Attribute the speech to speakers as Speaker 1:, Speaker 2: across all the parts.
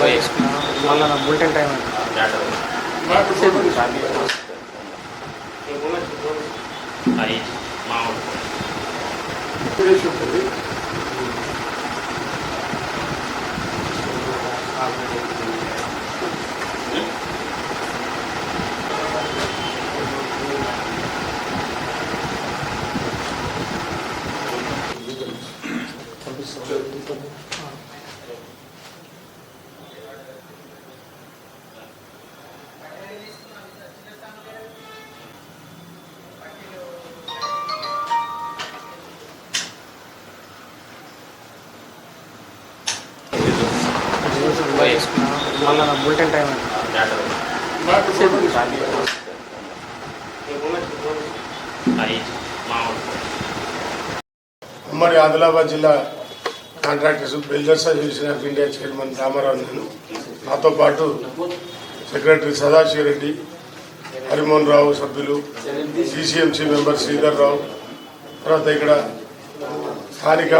Speaker 1: మళ్ళీ నా bulletin time
Speaker 2: ఉంటుంది.
Speaker 1: మళ్ళీ నా బులెటిన్ టైం
Speaker 2: ఉమ్మడి ఆదిలాబాద్ జిల్లా contractors builders association of India chairman Ramarao, నేను నాతో పాటు సెక్రటరీ సదాశివరెడ్డి, హరిమోహన్ రావు సభ్యులు, సిసిఎంసి మెంబర్ శ్రీధర్ రావు, తర్వాత ఇక్కడ స్థానిక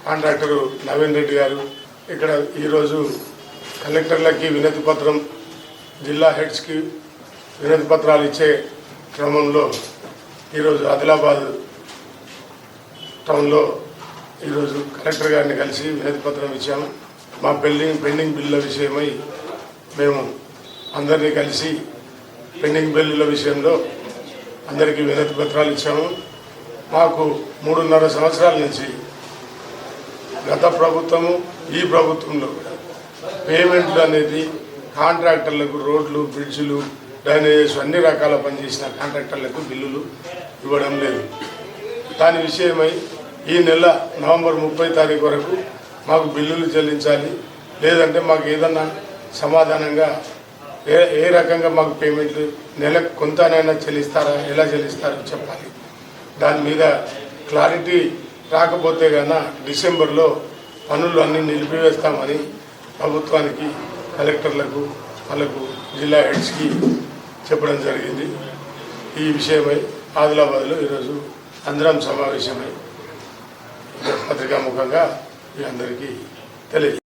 Speaker 2: కాంట్రాక్టరు నవీన్ రెడ్డి గారు, ఇక్కడ ఈరోజు కలెక్టర్లకి వినతి పత్రం, జిల్లా హెడ్స్కి వినతి పత్రాలు ఇచ్చే క్రమంలో ఈరోజు ఆదిలాబాద్ టౌన్లో ఈరోజు కలెక్టర్ గారిని కలిసి వినతి పత్రం ఇచ్చాము. మా పెండింగ్ బిల్లుల విషయమై మేము అందరినీ కలిసి పెండింగ్ బిల్లుల విషయంలో అందరికీ వినతి పత్రాలు ఇచ్చాము. మాకు 3.5 సంవత్సరాల నుంచి గత ప్రభుత్వము ఈ ప్రభుత్వంలో పేమెంట్లు అనేది కాంట్రాక్టర్లకు రోడ్లు, బ్రిడ్జ్లు, డ్రైనేజెస్ అన్ని రకాల పనిచేసిన కాంట్రాక్టర్లకు బిల్లులు ఇవ్వడం లేదు. దాని విషయమై ఈ నెల నవంబర్ 30 తారీఖు వరకు మాకు బిల్లులు చెల్లించాలి, లేదంటే మాకు ఏదన్నా సమాధానంగా ఏ రకంగా మాకు పేమెంట్లు నెలకు కొంతనైనా చెల్లిస్తారా, ఎలా చెల్లిస్తారో చెప్పాలి. దాని మీద క్లారిటీ రాకపోతే కన్నా డిసెంబర్లో పనులు అన్నీ నిలిపివేస్తామని ప్రభుత్వానికి, కలెక్టర్లకు, వాళ్ళకు జిల్లా హెడ్స్కి చెప్పడం జరిగింది. ఈ విషయమై ఆదిలాబాద్లో ఈరోజు అందరం సమావేశమై పత్రికాముఖంగా మీ అందరికీ తెలియజేస్తాం.